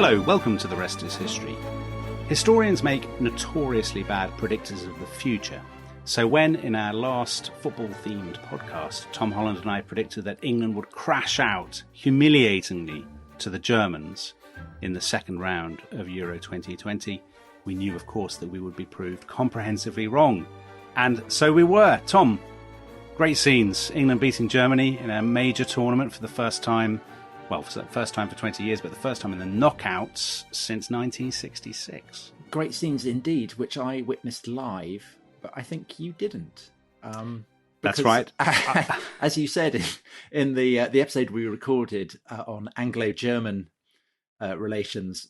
Hello, welcome to The Rest is History. Historians make notoriously bad predictors of the future. So when, in our last football-themed podcast, Tom Holland and I predicted that England would crash out humiliatingly to the Germans in the second round of Euro 2020, we knew, of course, that we would be proved comprehensively wrong. And so we were. Tom, great scenes. England beating Germany in a major tournament for the first time. Well, for the first time for 20 years, but the first time in the knockouts since 1966. Great scenes indeed, which I witnessed live, but I think you didn't. That's right. As you said in the episode we recorded on Anglo-German relations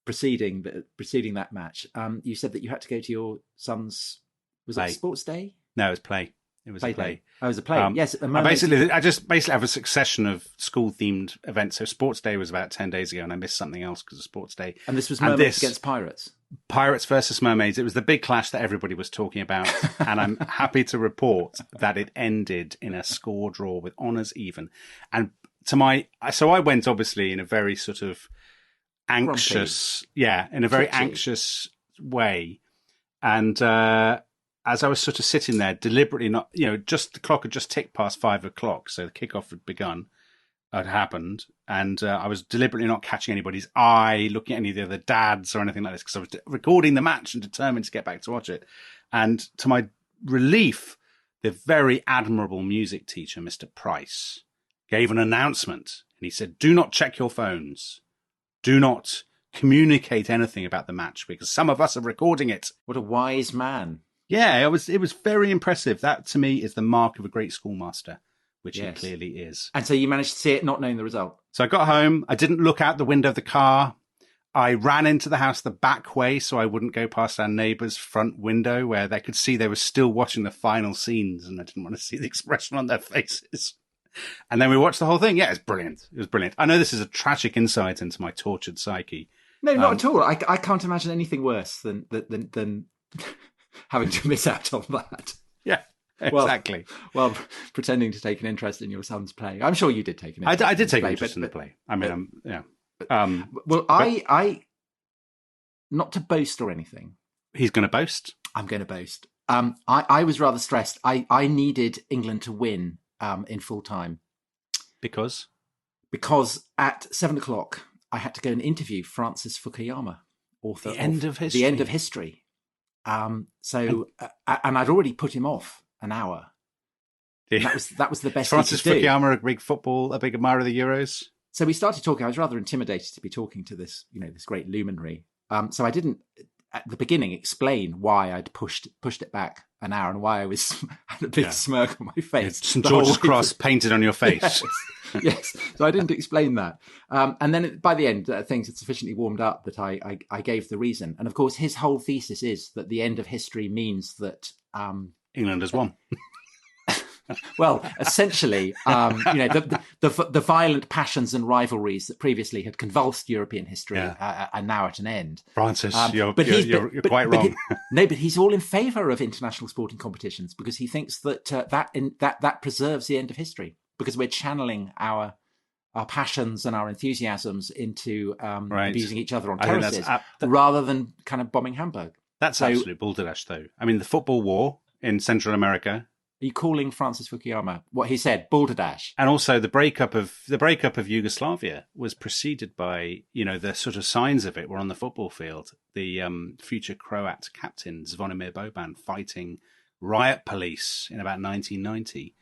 preceding that match, you said that you had to go to your son's, was it sports day? No, it was play. It was a play. Oh, it was a play. Yes. I just have a succession of school-themed events. So Sports Day was about 10 days ago, and I missed something else because of Sports Day. And this was Mermaids against Pirates. Pirates versus Mermaids. It was the big clash that everybody was talking about, and I'm happy to report that it ended in a score draw with honours even. And so I went obviously in a very sort of anxious, anxious way, and. As I was sort of sitting there, deliberately not, just the clock had just ticked past 5 o'clock, so the kickoff had happened, and I was deliberately not catching anybody's eye, looking at any of the other dads or anything like this, because I was recording the match and determined to get back to watch it. And to my relief, the very admirable music teacher, Mr. Price, gave an announcement, and he said, "Do not check your phones. Do not communicate anything about the match, because some of us are recording it." What a wise man. Yeah, it was very impressive. That, to me, is the mark of a great schoolmaster, which he clearly is. And so you managed to see it, not knowing the result. So I got home. I didn't look out the window of the car. I ran into the house the back way so I wouldn't go past our neighbour's front window where they could see they were still watching the final scenes, and I didn't want to see the expression on their faces. And then we watched the whole thing. Yeah, it's brilliant. It was brilliant. I know this is a tragic insight into my tortured psyche. No, not at all. I can't imagine anything worse than having to miss out on that. Yeah, exactly. Well, pretending to take an interest in your son's play. I'm sure you did take an interest. I did take an interest in the play. I mean, yeah. I not to boast or anything. He's going to boast. I'm going to boast. I was rather stressed. I needed England to win in full time. Because at 7 o'clock, I had to go and interview Francis Fukuyama, author The End of History. The End of History. And I'd already put him off an hour. That was the best. Francis Fukuyama, a big admirer of the Euros. So we started talking. I was rather intimidated to be talking to this great luminary. So I didn't at the beginning explain why I'd pushed it back an hour and why I was had a big smirk on my face. St. George's Cross painted on your face. Yes. So I didn't explain that. And then by the end, things had sufficiently warmed up that I gave the reason. And of course, his whole thesis is that the end of history means that England has won. Well, essentially, the violent passions and rivalries that previously had convulsed European history are now at an end. Francis, you're quite wrong. But he's all in favour of international sporting competitions because he thinks that that preserves the end of history because we're channeling our passions and our enthusiasms into abusing each other on terraces rather than kind of bombing Hamburg. That's absolute balderdash, though. I mean, the football war in Central America. Are you calling Francis Fukuyama what he said, balderdash? And also the breakup of Yugoslavia was preceded by, the sort of signs of it were on the football field. The future Croat captain Zvonimir Boban fighting riot police in about 1990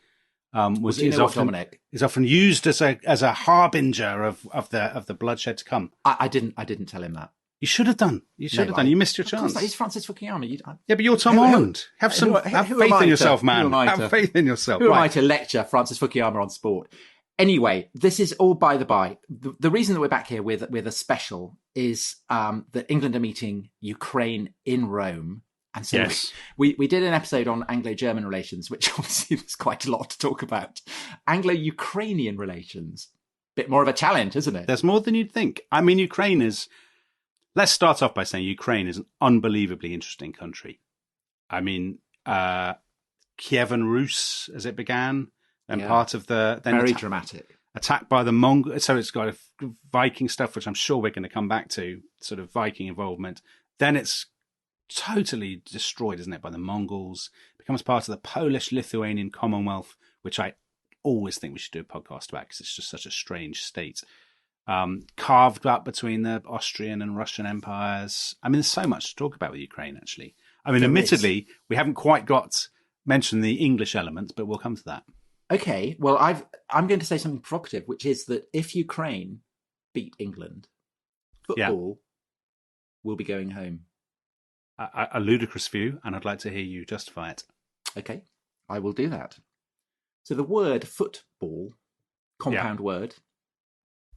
is often used as a harbinger of the bloodshed to come. I didn't tell him that. You should have done. You missed your chance. He's Francis Fukuyama. Yeah, but you're Tom Holland. Have faith in yourself, man. Have faith in yourself. Who am I to lecture Francis Fukuyama on sport? Anyway, this is all by the by. The reason that we're back here with a special is that England are meeting Ukraine in Rome. And so we did an episode on Anglo-German relations, which obviously there's quite a lot to talk about. Anglo-Ukrainian relations. Bit more of a challenge, isn't it? There's more than you'd think. I mean, Ukraine is... Let's start off by saying Ukraine is an unbelievably interesting country. I mean, Kievan Rus, as it began, and part of the... Very dramatic. attacked by the Mongols. So it's got Viking stuff, which I'm sure we're going to come back to, sort of Viking involvement. Then it's totally destroyed, isn't it, by the Mongols. Becomes part of the Polish-Lithuanian Commonwealth, which I always think we should do a podcast about because it's just such a strange state. Carved up between the Austrian and Russian empires. I mean, there's so much to talk about with Ukraine, actually. I mean, admittedly, we haven't quite mentioned the English element, but we'll come to that. Okay, well, I'm going to say something provocative, which is that if Ukraine beat England, football will be going home. A ludicrous view, and I'd like to hear you justify it. Okay, I will do that. So the word football, compound word,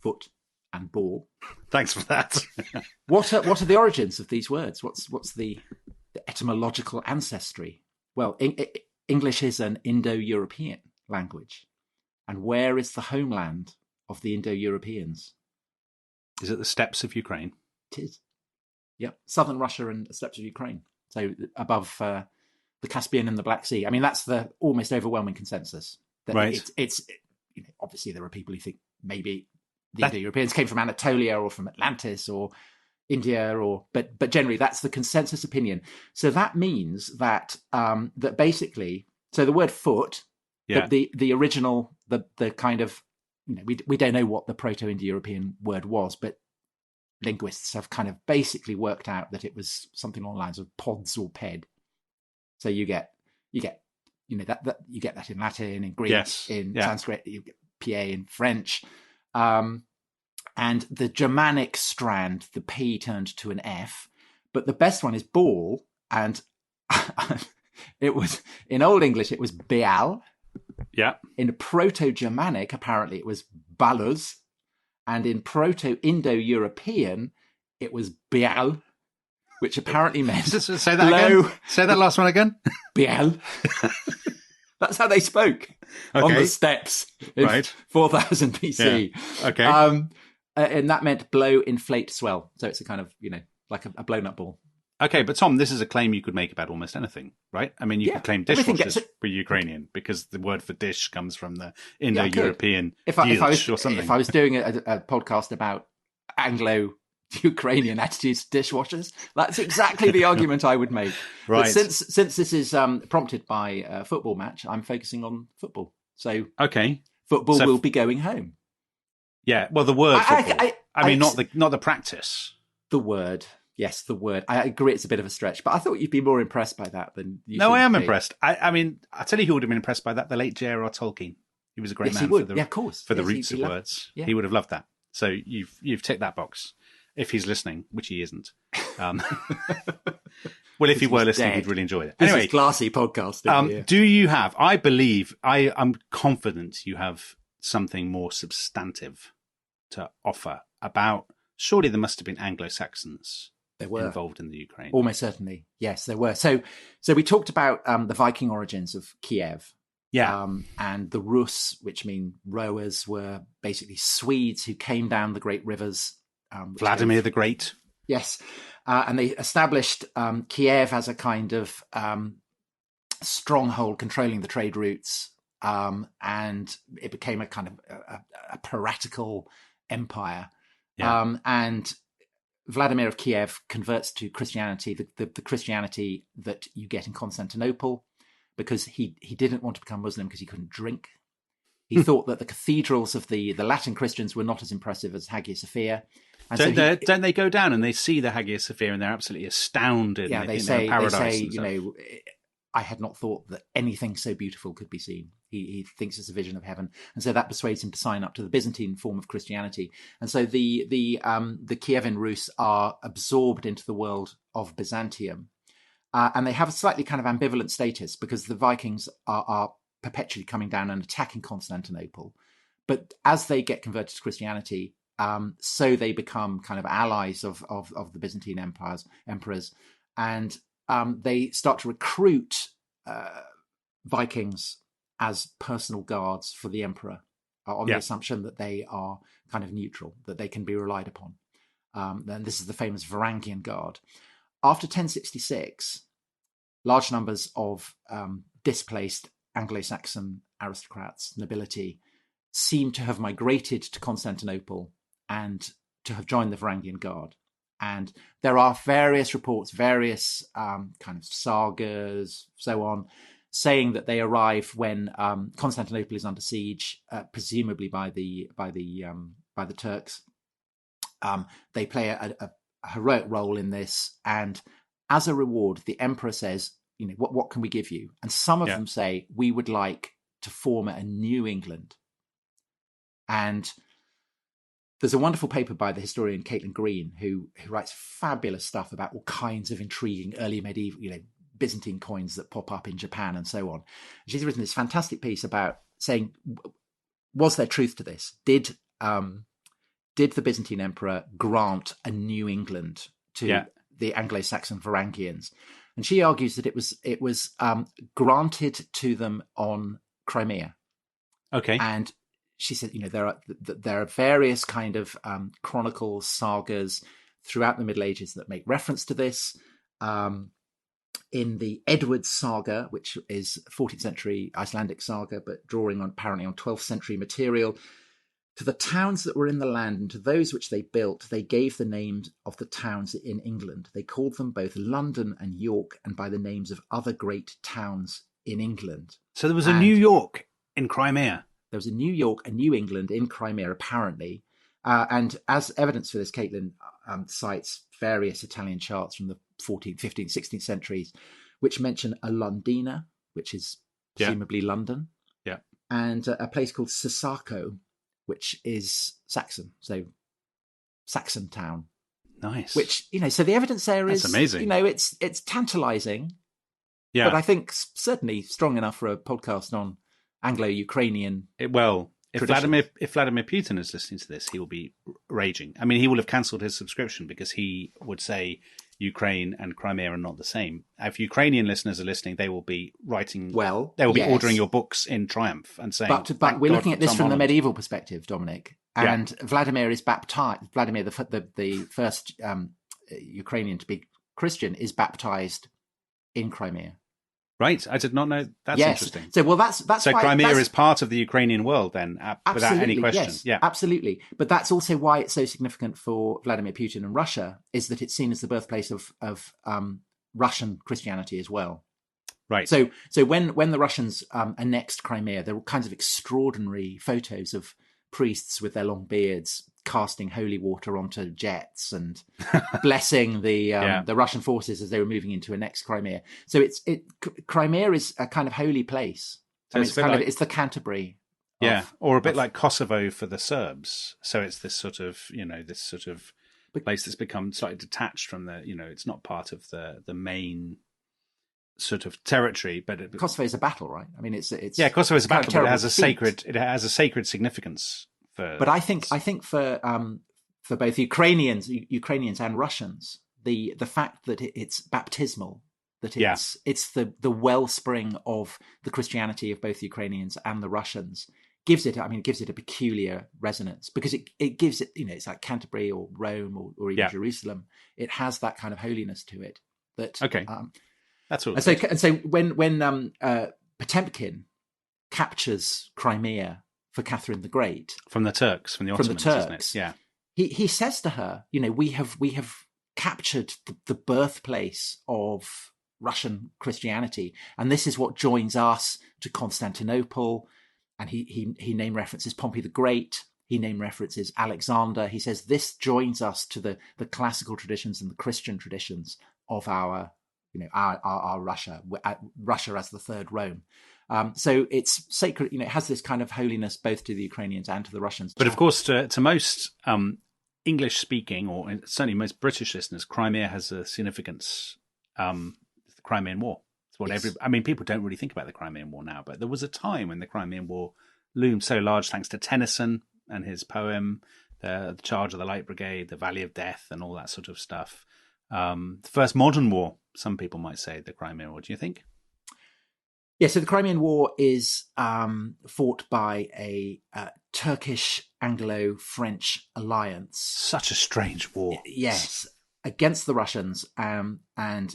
foot and ball. Thanks for that. What are the origins of these words? What's the etymological ancestry? Well, English is an Indo-European language. And where is the homeland of the Indo-Europeans? Is it the steppes of Ukraine? It is. Yep, southern Russia and the steppes of Ukraine. So above the Caspian and the Black Sea. I mean, that's the almost overwhelming consensus. That right. It's obviously there are people who think maybe the Indo-Europeans came from Anatolia or from Atlantis or India, but generally that's the consensus opinion. So that means that that basically, so the word foot, the original, the kind of, we don't know what the Proto-Indo-European word was, but linguists have kind of basically worked out that it was something along the lines of pods or ped. So you get that you get that in Latin, in Greek, in Sanskrit, you get PA in French. And the Germanic strand, the P turned to an F, but the best one is ball. And it was, in Old English, it was beal. Yeah. In Proto-Germanic, apparently it was balus. And in Proto-Indo-European, it was beal, which apparently meant say that again. Say that last one again. Beal. That's how they spoke on the steppes in 4000 BC. Yeah. Okay. And that meant blow, inflate, swell. So it's a kind of, like a blown up ball. Okay, but Tom, this is a claim you could make about almost anything, right? I mean, you could claim dishwashers were Ukrainian because the word for dish comes from the Indo-European if I was doing a podcast about Anglo-Ukrainian attitudes to dishwashers, that's exactly the argument I would make. Right. But since this is prompted by a football match, I'm focusing on football. So football will be going home. Yeah, well, the word football. I mean, not the practice. The word. Yes, the word. I agree it's a bit of a stretch, but I thought you'd be more impressed by that than you No, I am impressed. I mean, I'll tell you who would have been impressed by that, the late J.R.R. Tolkien. He was a great man for the roots of words. Yeah. He would have loved that. So you've ticked that box. If he's listening, which he isn't. Well, if he were listening, he'd really enjoy it. Anyway, this is classy podcasting. Do you have, I'm confident you have something more substantive to offer about, surely there must have been Anglo-Saxons involved in the Ukraine. Almost certainly. Yes, there were. So we talked about the Viking origins of Kiev. Yeah. And the Rus, which mean rowers, were basically Swedes who came down the great rivers. Vladimir the Great. Yes. And they established Kiev as a kind of stronghold controlling the trade routes. And it became a kind of a piratical empire. Yeah. And Vladimir of Kiev converts to Christianity, the Christianity that you get in Constantinople, because he didn't want to become Muslim because he couldn't drink. He thought that the cathedrals of the Latin Christians were not as impressive as Hagia Sophia. And don't they go down and they see the Hagia Sophia and they're absolutely astounded? Yeah, they say, I had not thought that anything so beautiful could be seen. He thinks it's a vision of heaven. And so that persuades him to sign up to the Byzantine form of Christianity. And so the Kievan Rus are absorbed into the world of Byzantium. And they have a slightly kind of ambivalent status because the Vikings are perpetually coming down and attacking Constantinople. But as they get converted to Christianity, so they become kind of allies of the Byzantine emperors. And they start to recruit Vikings as personal guards for the emperor on the assumption that they are kind of neutral, that they can be relied upon. And this is the famous Varangian Guard. After 1066, large numbers of displaced Anglo-Saxon aristocrats, nobility, seem to have migrated to Constantinople and to have joined the Varangian Guard. And there are various reports, various kind of sagas, so on, saying that they arrive when Constantinople is under siege, presumably by the Turks. They play a heroic role in this, and as a reward, the emperor says, what can we give you? And some of them say, we would like to form a new England. And there's a wonderful paper by the historian Caitlin Green, who writes fabulous stuff about all kinds of intriguing early medieval, Byzantine coins that pop up in Japan and so on. She's written this fantastic piece about saying, was there truth to this? Did the Byzantine emperor grant a new England to the Anglo-Saxon Varangians? And she argues that it was granted to them on Crimea. Okay. And she said, there are various kind of chronicles, sagas throughout the Middle Ages that make reference to this. In the Edward saga, which is 14th century Icelandic saga, but drawing apparently on 12th century material, to the towns that were in the land and to those which they built, they gave the names of the towns in England. They called them both London and York, and by the names of other great towns in England. So there was a New York in Crimea. There was a New York, a New England in Crimea, apparently. And as evidence for this, Caitlin cites various Italian charts from the 14th, 15th, 16th centuries, which mention a Londina, which is presumably London, and a place called Sasako, which is Saxon, so Saxon town. Nice. Which, so the evidence there is amazing. It's tantalizing, but I think certainly strong enough for a podcast on Anglo-Ukrainian. If Vladimir Putin is listening to this, he will be raging. I mean, he will have cancelled his subscription because he would say Ukraine and Crimea are not the same. If Ukrainian listeners are listening, they will be writing. Well, they will be ordering your books in triumph and saying. But we're looking at this from the medieval perspective, Dominic, and Vladimir is baptized. Vladimir, the first Ukrainian to be Christian, is baptized in Crimea. Right, I did not know. That's interesting. So, that's so. Crimea is part of the Ukrainian world, then, without any question. Yes, absolutely. But that's also why it's so significant for Vladimir Putin and Russia, is that it's seen as the birthplace of Russian Christianity as well. Right. So when the Russians annexed Crimea, there were kinds of extraordinary photos of priests with their long beards casting holy water onto jets and blessing the Russian forces as they were moving into annexed Crimea. So Crimea is a kind of holy place. So it's the Canterbury. Or a bit like Kosovo for the Serbs. So it's this sort of place that's become slightly detached from the, it's not part of the main sort of territory, but Kosovo is a battle, right? I mean, it's Kosovo is a battle, but it has a sacred significance. But I think for both Ukrainians and Russians, the fact that it's baptismal, that it's the wellspring of the Christianity of both Ukrainians and the Russians, gives it a peculiar resonance, because it gives it, it's like Canterbury or Rome or even Jerusalem. It has that kind of holiness to it. That's all. And so when Potemkin captures Crimea for Catherine the Great from the Turks, from the Ottomans, isn't it? Yeah. He says to her, we have captured the birthplace of Russian Christianity, and this is what joins us to Constantinople. And he name references Pompey the Great. He name references Alexander. He says this joins us to the classical traditions and the Christian traditions of our Russia, Russia as the third Rome. So it's sacred, it has this kind of holiness both to the Ukrainians and to the Russians. But of course, to most English-speaking, or certainly most British listeners, Crimea has a significance. The Crimean War. It's what people don't really think about the Crimean War now, but there was a time when the Crimean War loomed so large, thanks to Tennyson and his poem, the Charge of the Light Brigade, the Valley of Death, and all that sort of stuff. The first modern war, some people might say, the Crimean War. Do you think? Yeah, so the Crimean War is fought by a Turkish Anglo-French alliance. Such a strange war. Yes, against the Russians, and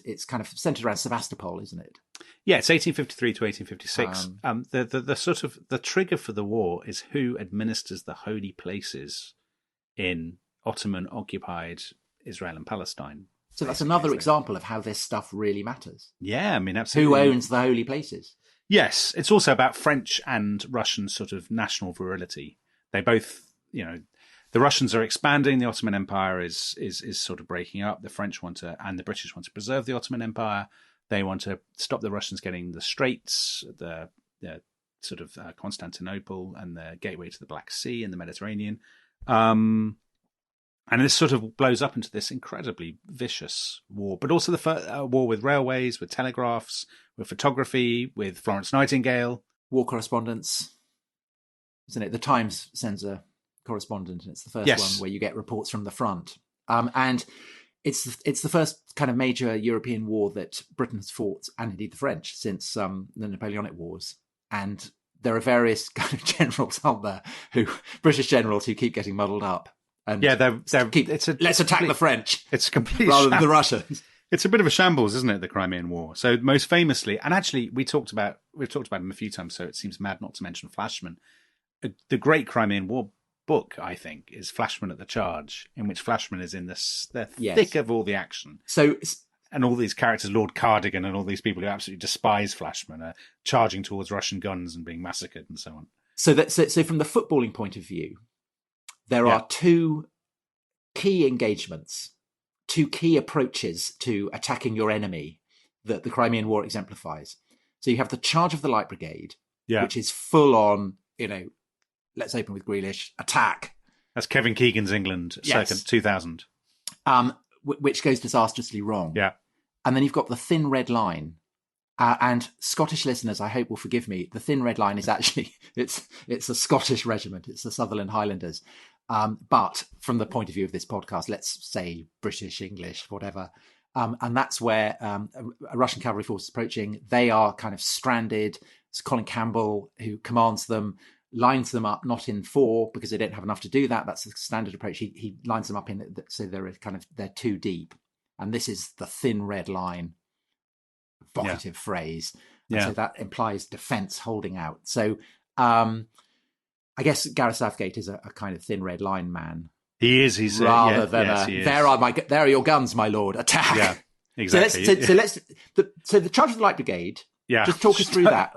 it's kind of centered around Sevastopol, isn't it? Yeah, it's 1853 to 1856. The sort of the trigger for the war is who administers the holy places in Ottoman occupied Israel and Palestine. So that's another example of how this stuff really matters. Yeah, I mean, absolutely. Who owns the holy places? Yes, it's also about French and Russian sort of national virility. They both, the Russians are expanding. The Ottoman Empire is sort of breaking up. The French and the British want to preserve the Ottoman Empire. They want to stop the Russians getting the Straits, the sort of Constantinople, and the gateway to the Black Sea and the Mediterranean. And this sort of blows up into this incredibly vicious war, but also the war with railways, with telegraphs, with photography, with Florence Nightingale. War correspondence, isn't it? The Times sends a correspondent, and it's the first one where you get reports from the front. And it's the first kind of major European war that Britain has fought, and indeed the French, since the Napoleonic Wars. And there are various kind of generals out there, British generals, who keep getting muddled up. And let's attack the French. It's complete rather than the Russians. It's a bit of a shambles, isn't it? The Crimean War. So most famously, and actually we've talked about him a few times, so it seems mad not to mention Flashman. The great Crimean War book, I think, is Flashman at the Charge, in which Flashman is in the thick of all the action. And all these characters, Lord Cardigan and all these people who absolutely despise Flashman, are charging towards Russian guns and being massacred and so on. So from the footballing point of view, there are two key engagements, two key approaches to attacking your enemy that the Crimean War exemplifies. So you have the Charge of the Light Brigade, which is full on, let's open with Grealish, attack. That's Kevin Keegan's England, circa 2000. Which goes disastrously wrong. Yeah. And then you've got the Thin Red Line. And Scottish listeners, I hope, will forgive me. The Thin Red Line is actually, it's a Scottish regiment. It's the Sutherland Highlanders. But from the point of view of this podcast, let's say British, English, whatever. And that's where a Russian cavalry force is approaching. They are kind of stranded. It's Colin Campbell who commands them, lines them up, not in four, because they don't have enough to do that. That's the standard approach. He lines them up so they're too deep. And this is the Thin Red Line. Vocative phrase. And so that implies defence holding out. So I guess Gareth Southgate is a kind of Thin Red Line man. He is. He's rather than there are your guns, my lord. Attack. Yeah, exactly. So the Charge of the Light Brigade. Yeah, just talk us through that,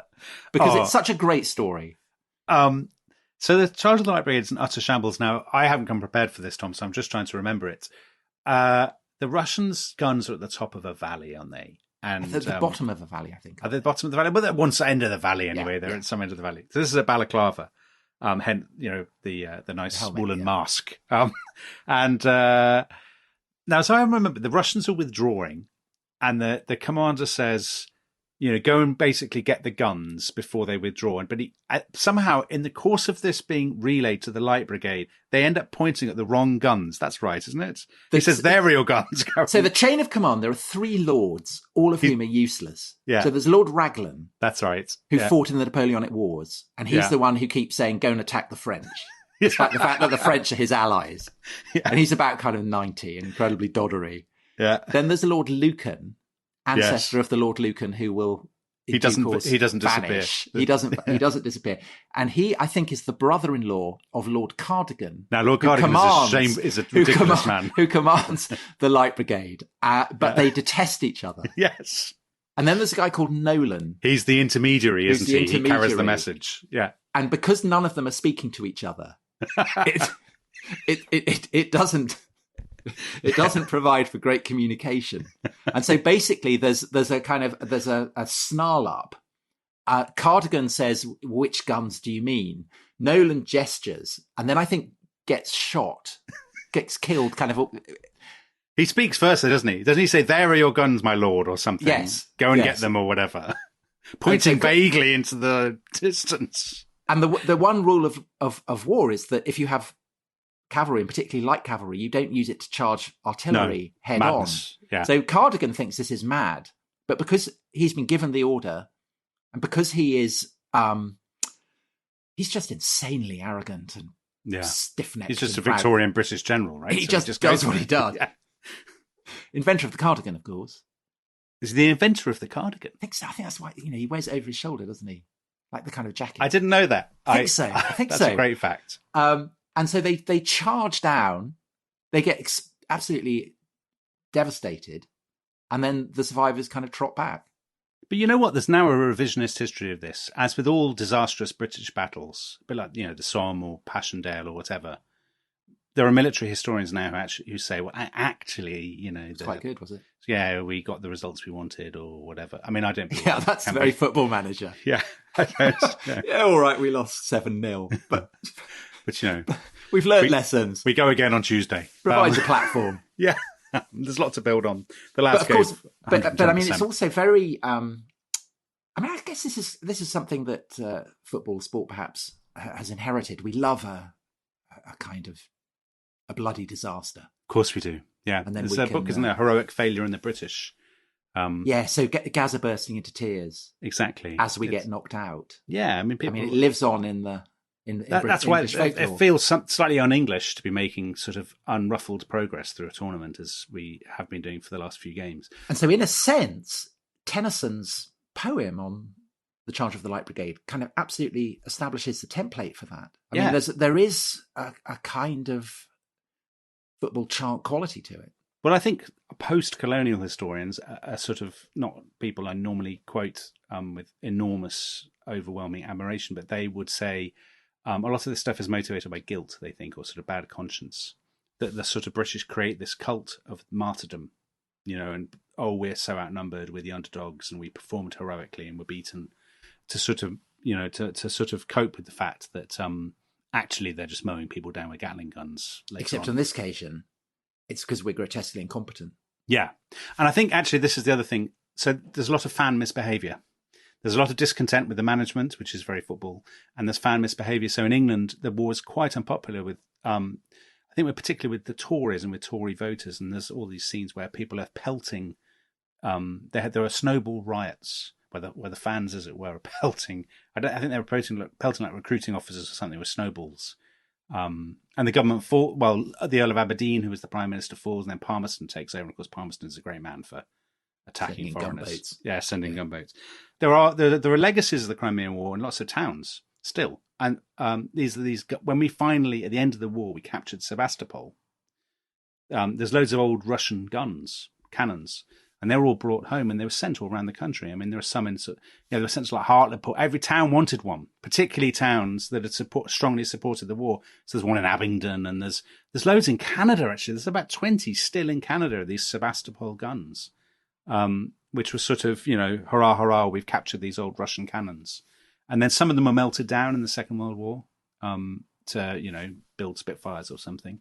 because it's such a great story. So the Charge of the Light Brigade is an utter shambles. Now, I haven't come prepared for this, Tom, so I'm just trying to remember it. The Russians' guns are at the top of a valley, aren't they? And at the bottom of the valley, I think. At the bottom of the valley, but at one end of the valley anyway. They're at some end of the valley. So this is at Balaclava. Hence, the nice woolen mask. And now, so I remember the Russians are withdrawing, and the commander says, go and basically get the guns before they withdraw. But somehow, in the course of this being relayed to the Light Brigade, they end up pointing at the wrong guns. That's right, isn't it? He says, there are your guns. So the chain of command, there are three lords, all of whom are useless. Yeah. So there's Lord Raglan. That's right. Who fought in the Napoleonic Wars. And he's the one who keeps saying, go and attack the French. Despite the fact that the French are his allies. Yeah. And he's about kind of 90 and incredibly doddery. Yeah. Then there's the Lord Lucan, ancestor of the Lord Lucan, who will he doesn't disappear. He doesn't disappear. And he, I think, is the brother-in-law of Lord Cardigan. Now, Lord Cardigan is a ridiculous man. Who commands the Light Brigade. But they detest each other. Yes. And then there's a guy called Nolan. He's the intermediary, isn't he? He carries the message. Yeah. And because none of them are speaking to each other, it doesn't provide for great communication. And so basically there's a snarl up. Cardigan says, which guns do you mean? Nolan gestures, and then I think gets killed kind of. He speaks first, doesn't he? Doesn't he say, there are your guns, my lord, or something? Yes. Go and get them or whatever. Pointing vaguely into the distance. And the one rule of war is that if you have cavalry, and particularly light cavalry, you don't use it to charge artillery head madness. On. Yeah. So Cardigan thinks this is mad, but because he's been given the order, and because he is, he's just insanely arrogant and stiff-necked. He's just a Victorian British general, right? He just does what he does. Yeah. Inventor of the cardigan, of course. Is he the inventor of the cardigan? I think so. I think that's why, he wears it over his shoulder, doesn't he? Like the kind of jacket. I didn't know that. I think so. That's a great fact. And so they charge down. They get absolutely devastated. And then the survivors kind of trot back. But you know what? There's now a revisionist history of this. As with all disastrous British battles, a bit like, the Somme or Passchendaele or whatever, there are military historians now who say, well, actually, it's quite good, was it? Yeah, we got the results we wanted or whatever. I mean, I don't believe Yeah, that's very Football Manager. Yeah. I don't, yeah, all right, we lost 7-0. But we've learned lessons. We go again on Tuesday. Provides a platform. Yeah. There's a lot to build on. The lads but of course, but I mean, it's also very. I mean, I guess this is something that football sport perhaps has inherited. We love a kind of a bloody disaster. Of course, we do. Yeah, and then there's a book, isn't there? Heroic Failure in the British. Yeah, so Gaza bursting into tears. Exactly. As we get knocked out. Yeah, I mean, it lives on in the. That's why it feels slightly un-English to be making sort of unruffled progress through a tournament, as we have been doing for the last few games. And so, in a sense, Tennyson's poem on the Charge of the Light Brigade kind of absolutely establishes the template for that. I mean, there is a kind of football chant quality to it. Well, I think post-colonial historians are sort of not people I normally quote with enormous, overwhelming admiration, but they would say, a lot of this stuff is motivated by guilt, they think, or sort of bad conscience. That the sort of British create this cult of martyrdom, and we're so outnumbered, we're the underdogs, and we performed heroically and were beaten, to sort of, to sort of cope with the fact that actually they're just mowing people down with Gatling guns. Except on this occasion, it's because we're grotesquely incompetent. Yeah, and I think actually this is the other thing. So there's a lot of fan misbehaviour. There's a lot of discontent with the management, which is very football, and there's fan misbehaviour. So in England, the war is quite unpopular with, I think we're particularly with the Tories and with Tory voters, and there's all these scenes where people are pelting. There are snowball riots where the fans, as it were, are pelting. I think they were pelting like recruiting officers or something with snowballs. And the government the Earl of Aberdeen, who was the Prime Minister, falls, and then Palmerston takes over. And of course, Palmerston is a great man for attacking foreigners. Gunboats. Yeah, sending gunboats. There are legacies of the Crimean War in lots of towns still. And these when we finally, at the end of the war, we captured Sebastopol. There's loads of old Russian cannons, and they were all brought home, and they were sent all around the country. I mean, there are some they were sent to like Hartlepool. Every town wanted one, particularly towns that had strongly supported the war. So there's one in Abingdon, and there's loads in Canada, actually. There's about 20 still in Canada, these Sebastopol guns, which was sort of, hurrah, hurrah, we've captured these old Russian cannons. And then some of them were melted down in the Second World War to, build Spitfires or something.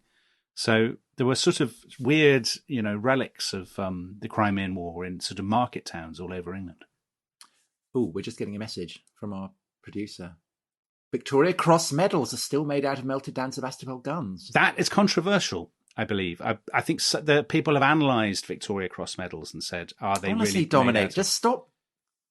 So there were sort of weird, relics of the Crimean War in sort of market towns all over England. Oh, we're just getting a message from our producer. Victoria Cross medals are still made out of melted down Sebastopol guns. That is controversial, I believe. I think the people have analysed Victoria Cross medals and said, are they Honestly, really... Dominic, just stop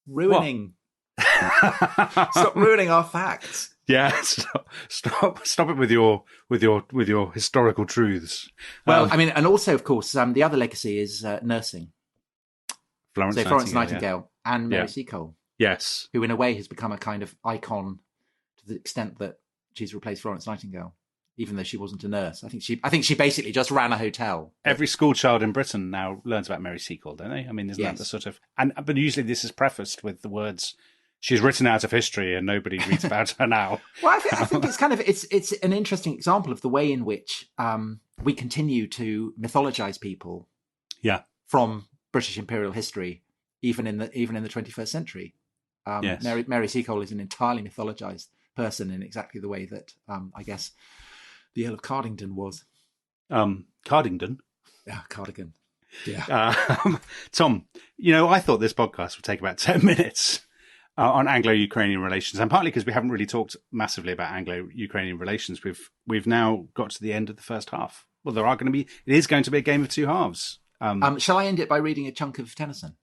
ruining... Stop ruining our facts. Yeah, stop it with your historical truths. Well, I mean, and also, of course, the other legacy is nursing. Florence Nightingale and Mary Seacole. Yes, who in a way has become a kind of icon to the extent that she's replaced Florence Nightingale, even though she wasn't a nurse. I think she basically just ran a hotel. Every school child in Britain now learns about Mary Seacole, don't they? I mean, isn't that the sort of but usually this is prefaced with the words, she's written out of history and nobody reads about her now. Well, I think it's kind of it's an interesting example of the way in which we continue to mythologize people. Yeah. From British imperial history, even in the 21st century. Yes. Mary Seacole is an entirely mythologized person in exactly the way that I guess the Earl of Cardington was. Cardington? Yeah, Cardigan. Yeah. Tom, I thought this podcast would take about 10 minutes. On Anglo-Ukrainian relations, and partly because we haven't really talked massively about Anglo-Ukrainian relations, we've now got to the end of the first half. Well, it is going to be a game of two halves. Shall I end it by reading a chunk of Tennyson?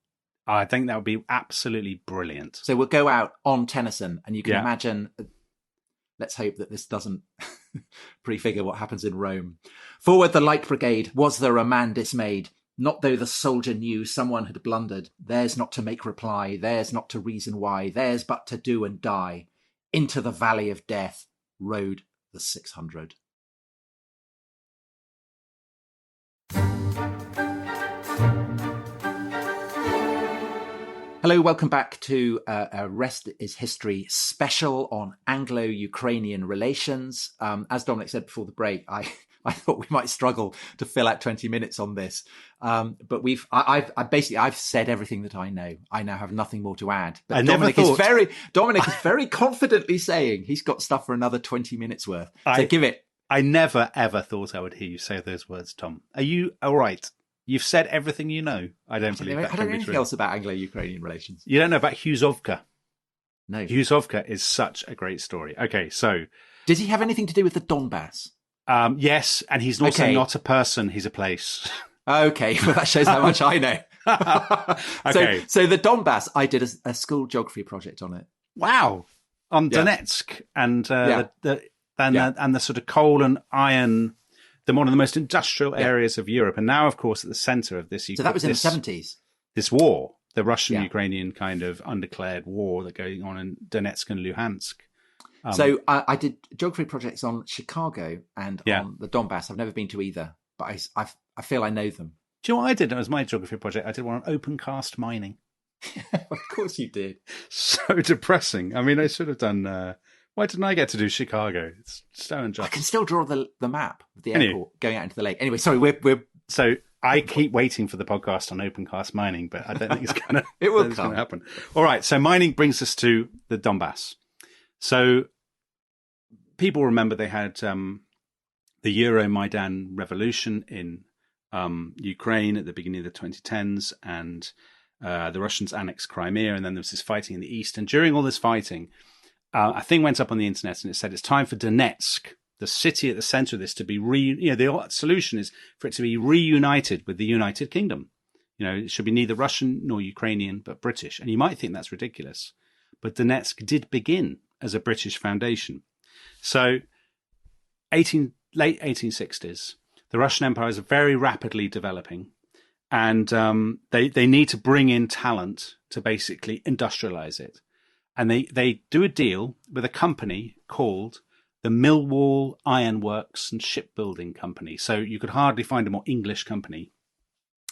I think that would be absolutely brilliant. So we'll go out on Tennyson, and you can imagine. Let's hope that this doesn't prefigure what happens in Rome. Forward the Light Brigade, was there a man dismayed? Not though the soldier knew someone had blundered, theirs not to make reply, theirs not to reason why, theirs but to do and die. Into the valley of death rode the 600. Hello, welcome back to a Rest is History special on Anglo-Ukrainian relations. As Dominic said before the break, I thought we might struggle to fill out 20 minutes on this, but I've said everything that I know. I now have nothing more to add. But Dominic is very confidently saying he's got stuff for another 20 minutes worth. So give it. I never ever thought I would hear you say those words, Tom. Are you all right? You've said everything you know. I don't believe that. I don't know anything else about Anglo-Ukrainian relations. You don't know about Huzovka? No. Huzovka is such a great story. Okay, so... Does he have anything to do with the Donbass? Yes, and he's also not a person, he's a place. Okay, well, that shows how much I know. Okay. So the Donbass, I did a school geography project on it. Wow. On Donetsk and the sort of coal and iron... one of the most industrial areas of Europe. And now, of course, at the centre of this... So that was in the 70s? This war, the Russian-Ukrainian kind of undeclared war that's going on in Donetsk and Luhansk. So I did geography projects on Chicago and on the Donbass. I've never been to either, but I feel I know them. Do you know what I did as my geography project? I did one on open cast mining. Of course you did. So depressing. I mean, I should have done... why didn't I get to do Chicago? It's so unjust. I can still draw the map of the airport going out into the lake. Anyway, sorry, we're... So I keep waiting for the podcast on open cast mining, but I don't think it's going to it will happen. All right, so mining brings us to the Donbass. So people remember they had the Euromaidan revolution in Ukraine at the beginning of the 2010s, and the Russians annexed Crimea, and then there was this fighting in the east. And during all this fighting... a thing went up on the internet and it said it's time for Donetsk, the city at the center of this, to be the solution is for it to be reunited with the United Kingdom. It should be neither Russian nor Ukrainian, but British. And you might think that's ridiculous, but Donetsk did begin as a British foundation. So late 1860s, the Russian Empire is very rapidly developing, and they need to bring in talent to basically industrialize it. And they do a deal with a company called the Millwall Ironworks and Shipbuilding Company. So you could hardly find a more English company.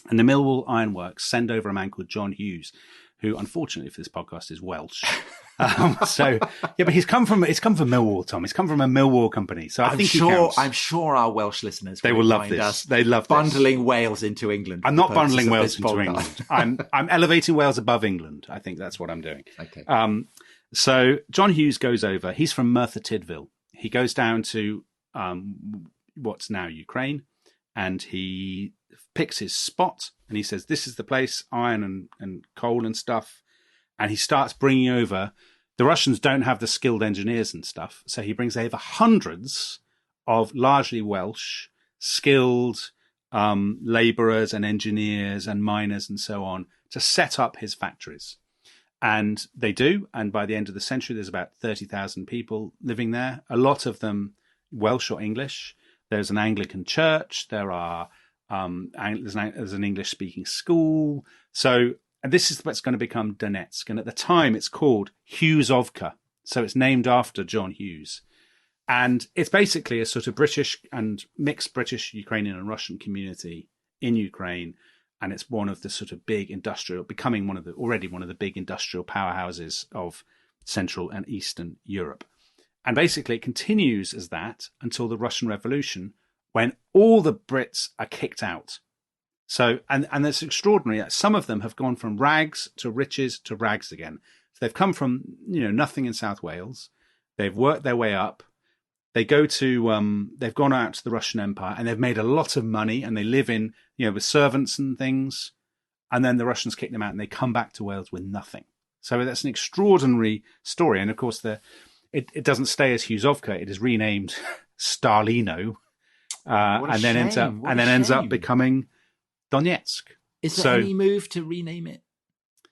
And the Millwall Ironworks send over a man called John Hughes, who unfortunately for this podcast is Welsh. But he's come from Millwall, Tom. He's come from a Millwall company. So I'm sure our Welsh listeners they will love this. They love bundling Wales into England. I'm not bundling Wales into England. I'm elevating Wales above England. I think that's what I'm doing. Okay. So John Hughes goes over. He's from Merthyr Tydfil. He goes down to what's now Ukraine, and he picks his spot, and he says, this is the place, iron and coal and stuff. And he starts bringing over, the Russians don't have the skilled engineers and stuff. So he brings over hundreds of largely Welsh, skilled labourers and engineers and miners and so on to set up his factories. And they do. And by the end of the century, there's about 30,000 people living there. A lot of them Welsh or English. There's an Anglican church. There are there's an English-speaking school. So and this is what's going to become Donetsk. And at the time, it's called Huzovka. So it's named after John Hughes. And it's basically a sort of British and mixed British, Ukrainian and Russian community in Ukraine. And it's one of the sort of big industrial, becoming already one of the big industrial powerhouses of Central and Eastern Europe. And basically it continues as that until the Russian Revolution, when all the Brits are kicked out. So, and it's extraordinary. Some of them have gone from rags to riches to rags again. So they've come from, nothing in South Wales. They've worked their way up. They go to, they've gone out to the Russian Empire and they've made a lot of money and they live in, with servants and things. And then the Russians kick them out and they come back to Wales with nothing. So that's an extraordinary story. And of course, it doesn't stay as Huzovka. It is renamed Stalino. And then ends up becoming Donetsk. Is there any move to rename it?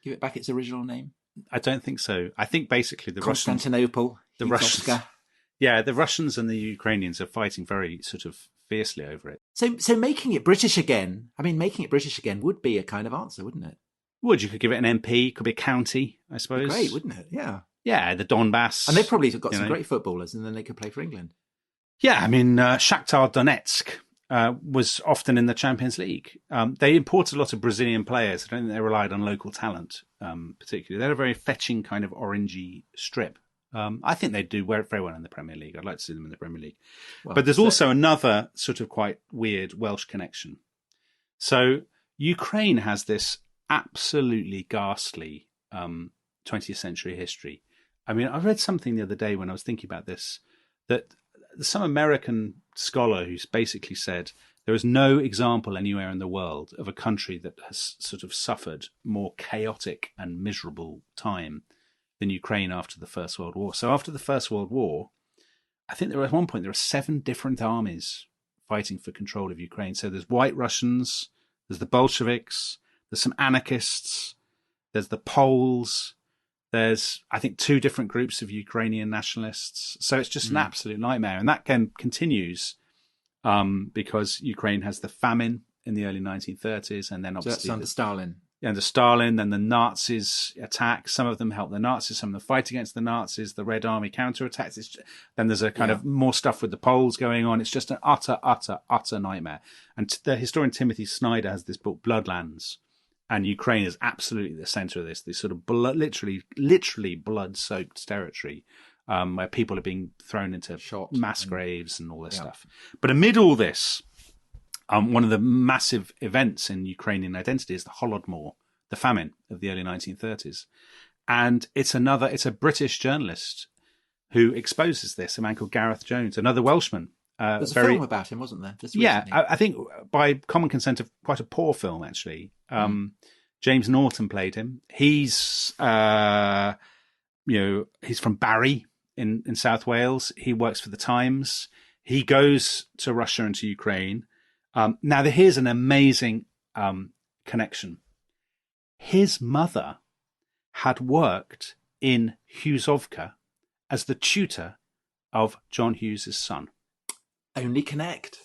Give it back its original name? I don't think so. I think basically the Constantinople, Russians, the Russians and the Ukrainians are fighting very sort of fiercely over it. So making it British again, would be a kind of answer, wouldn't it? You could give it an MP, could be a county, I suppose. Great, wouldn't it? Yeah. Yeah, the Donbass. And they've probably got some great footballers, and then they could play for England. Yeah, I mean, Shakhtar Donetsk was often in the Champions League. They imported a lot of Brazilian players. I don't think they relied on local talent, particularly. They're a very fetching kind of orangey strip. I think they do very well in the Premier League. I'd like to see them in the Premier League. Well, but there's also another sort of quite weird Welsh connection. So Ukraine has this absolutely ghastly 20th century history. I mean, I read something the other day when I was thinking about this, that some American scholar who's basically said there is no example anywhere in the world of a country that has sort of suffered more chaotic and miserable time than Ukraine after the First World War. So after the First World War, I think at one point there are 7 different armies fighting for control of Ukraine. So there's White Russians, there's the Bolsheviks, there's some anarchists, there's the Poles, there's, I think, 2 different groups of Ukrainian nationalists. So it's just an absolute nightmare. And that continues because Ukraine has the famine in the early 1930s. And then obviously... So that's under Stalin. Under Stalin, then the Nazis attack. Some of them help the Nazis, some of them fight against the Nazis. The Red Army counterattacks. Then there's a kind of more stuff with the Poles going on. It's just an utter nightmare. And the historian Timothy Snyder has this book, Bloodlands. And Ukraine is absolutely the center of this sort of literally blood-soaked territory where people are being thrown into mass graves and all this stuff. But amid all this, one of the massive events in Ukrainian identity is the Holodomor, the famine of the early 1930s. And it's a British journalist who exposes this, a man called Gareth Jones, another Welshman. There's a film about him, wasn't there? I think by common consent of quite a poor film, actually. James Norton played him. He's from Barry in South Wales. He works for the Times. He goes to Russia and to Ukraine. Now, here's an amazing connection. His mother had worked in Hughesovka as the tutor of John Hughes' son. Only connect.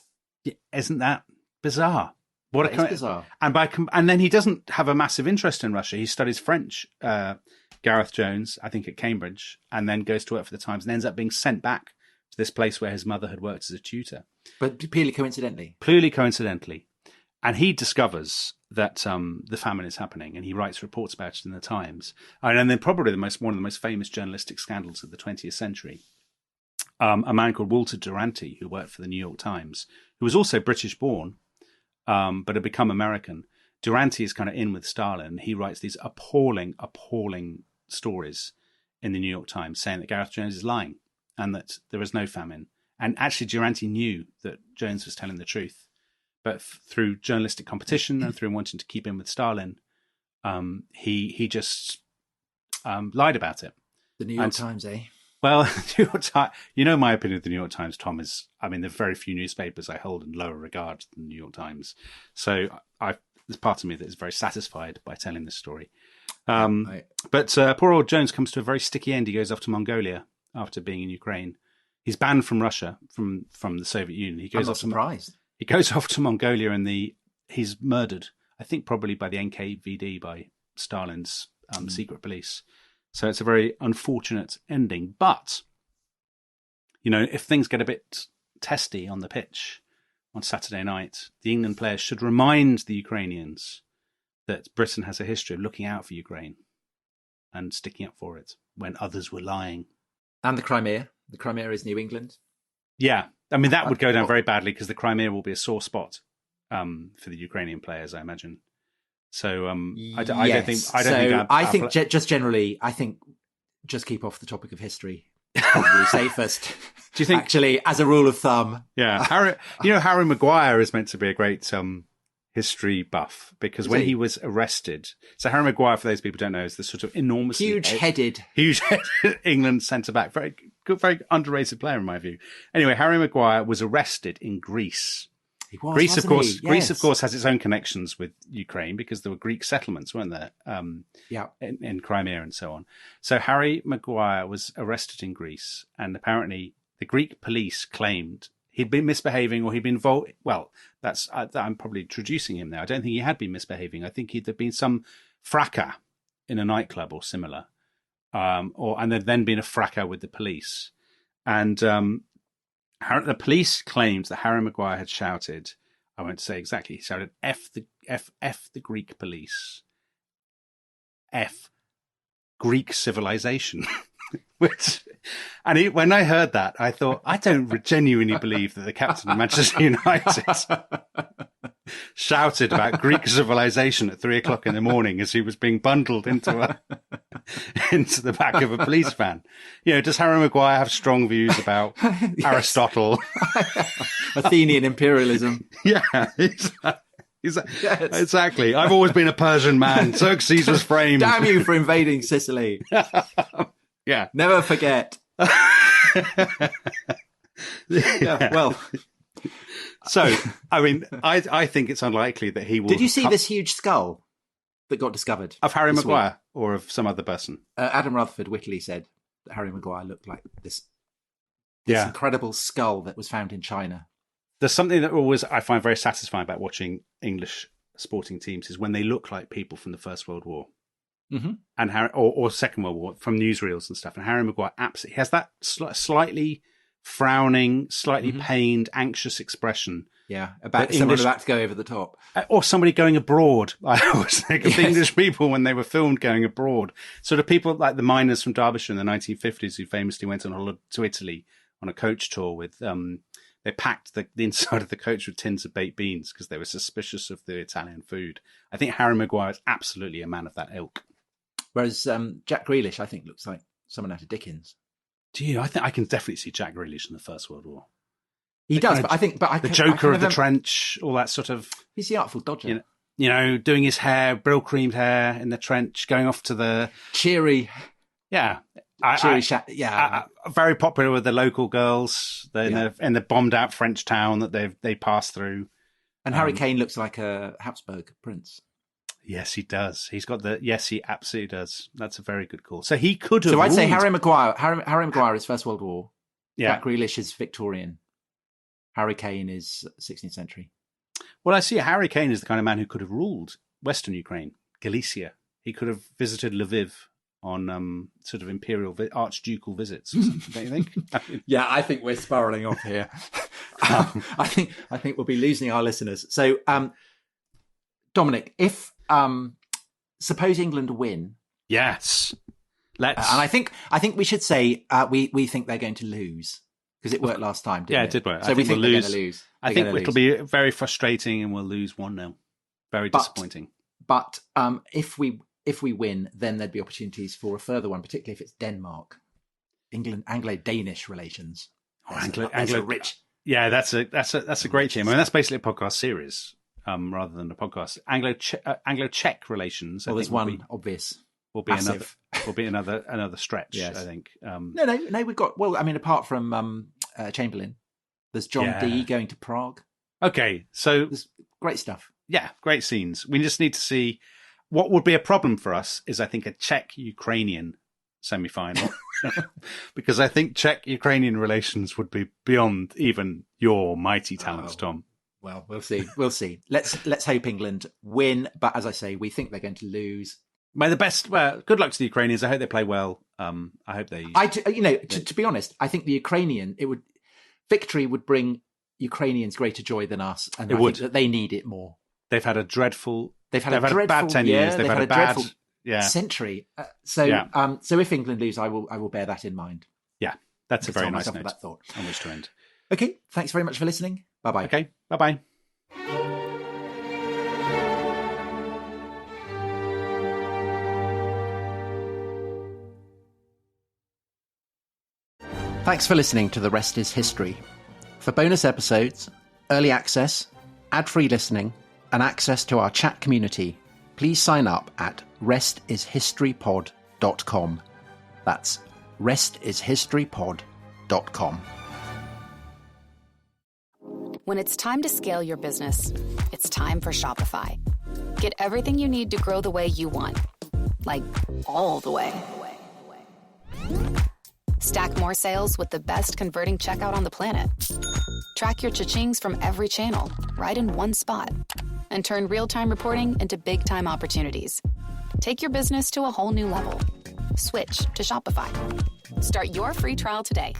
Isn't that bizarre? That is bizarre. And then he doesn't have a massive interest in Russia. He studies French, Gareth Jones, I think at Cambridge, and then goes to work for the Times and ends up being sent back to this place where his mother had worked as a tutor. But purely coincidentally. And he discovers that the famine is happening, and he writes reports about it in the Times. And then probably one of the most famous journalistic scandals of the 20th century. A man called Walter Duranty, who worked for the New York Times, who was also British-born, but had become American. Duranty is kind of in with Stalin. He writes these appalling stories in the New York Times saying that Gareth Jones is lying and that there is no famine. And actually, Duranty knew that Jones was telling the truth. But through journalistic competition and through wanting to keep in with Stalin, he just lied about it. The New York Times, eh? Well, my opinion of the New York Times, Tom, is, I mean, there are very few newspapers I hold in lower regard than the New York Times. So there's part of me that is very satisfied by telling this story. But poor old Jones comes to a very sticky end. He goes off to Mongolia after being in Ukraine. He's banned from Russia, from the Soviet Union. I'm not surprised. He goes off to Mongolia and he's murdered, I think probably by the NKVD, by Stalin's secret police. So it's a very unfortunate ending. But, if things get a bit testy on the pitch on Saturday night, the England players should remind the Ukrainians that Britain has a history of looking out for Ukraine and sticking up for it when others were lying. And the Crimea. The Crimea is New England. Yeah. I mean, that would go down very badly because the Crimea will be a sore spot for the Ukrainian players, I imagine. So I think just keep off the topic of history. Probably safest. Do you think? Actually, as a rule of thumb. Yeah. Harry Maguire is meant to be a great history buff because when he was arrested. So Harry Maguire, for those people who don't know, is the sort of enormously huge-headed England centre-back. Very good, very underrated player in my view. Anyway, Harry Maguire was arrested in Greece. He was, Greece, of course. Yes. Greece, of course, has its own connections with Ukraine because there were Greek settlements, weren't there? In Crimea and so on. So Harry Maguire was arrested in Greece, and apparently the Greek police claimed he'd been misbehaving or he'd been involved. Well, I'm probably introducing him there. I don't think he had been misbehaving. I think there'd been some fracas in a nightclub or similar, and there'd then been a fracas with the police. And the police claimed that Harry Maguire had shouted, I won't say exactly, he shouted, F the Greek police, F Greek civilization. When I heard that, I thought, I don't genuinely believe that the captain of Manchester United shouted about Greek civilization at 3:00 in the morning as he was being bundled into the back of a police van. Does Harry Maguire have strong views about Aristotle? Athenian imperialism. Yeah, exactly. I've always been a Persian man. Xerxes was framed. Damn you for invading Sicily. Yeah. Never forget. Yeah, well. So, I think it's unlikely that he will... Did you see this huge skull that got discovered? Of Harry Maguire or of some other person? Adam Rutherford wittily said that Harry Maguire looked like this incredible skull that was found in China. There's something that I find very satisfying about watching English sporting teams is when they look like people from the First World War. Mm-hmm. And or Second World War, from newsreels and stuff. And Harry Maguire absolutely has that slightly frowning, slightly pained, anxious expression. Yeah, about someone about to go over the top. Or somebody going abroad. I always think of English people when they were filmed going abroad. Sort of people like the miners from Derbyshire in the 1950s who famously went to Italy on a coach tour with... They packed the inside of the coach with tins of baked beans because they were suspicious of the Italian food. I think Harry Maguire is absolutely a man of that ilk. Whereas Jack Grealish, I think, looks like someone out of Dickens. Do you? I think I can definitely see Jack Grealish in the First World War. He does, but I think... the Joker of the trench, all that sort of... He's the Artful Dodger. Doing his hair, brill-creamed hair in the trench, going off to the... Cheery. Yeah. Very popular with the local girls in the bombed-out French town that they pass through. And Harry Kane looks like a Habsburg prince. Yes, he does. He absolutely does. That's a very good call. So he could have. So I'd say Harry Maguire. Harry Maguire is First World War. Yeah. Jack Grealish is Victorian. Harry Kane is 16th century. Well, I see Harry Kane is the kind of man who could have ruled Western Ukraine, Galicia. He could have visited Lviv on sort of imperial archducal visits or something, don't you think? Yeah, I think we're spiralling off here. I think we'll be losing our listeners. So, Dominic, if suppose England win, yes, let's. And I think we should say we think they're going to lose because it worked last time. Didn't it did work. So we think they're going to lose. I think it'll be very frustrating, and we'll lose 1-0. Very disappointing. But if we win, then there'd be opportunities for a further one, particularly if it's Denmark, England, Anglo-Danish relations. Anglo-rich. Yeah, that's a great team. I mean, that's basically a podcast series rather than a podcast. Anglo-Czech relations. Well, there's one obvious. Will be another stretch. Yes. I think. No. We've got. Well, I mean, apart from Chamberlain, there's John Dee going to Prague. Okay, so there's great stuff. Yeah, great scenes. We just need to see. What would be a problem for us is, I think, a Czech-Ukrainian semi-final, because I think Czech-Ukrainian relations would be beyond even your mighty talents, Tom. Well, we'll see. Let's hope England win, but as I say, we think they're going to lose. May the best. Well, good luck to the Ukrainians. I hope they play well. I hope they. To be honest, I think the victory would bring Ukrainians greater joy than us, and I think that they need it more. They've had a dreadful. They've had a bad 10 years. They've had a bad century. So if England lose, I will bear that in mind. Yeah, that's a very nice note that thought on which to end. Okay, thanks very much for listening. Bye bye. Okay, bye bye. Thanks for listening to The Rest is History. For bonus episodes, early access, ad-free listening, and access to our chat community, please sign up at restishistorypod.com. That's restishistorypod.com. When it's time to scale your business, it's time for Shopify. Get everything you need to grow the way you want. Like, all the way. Stack more sales with the best converting checkout on the planet. Track your cha-chings from every channel, right in one spot. And turn real-time reporting into big-time opportunities. Take your business to a whole new level. Switch to Shopify. Start your free trial today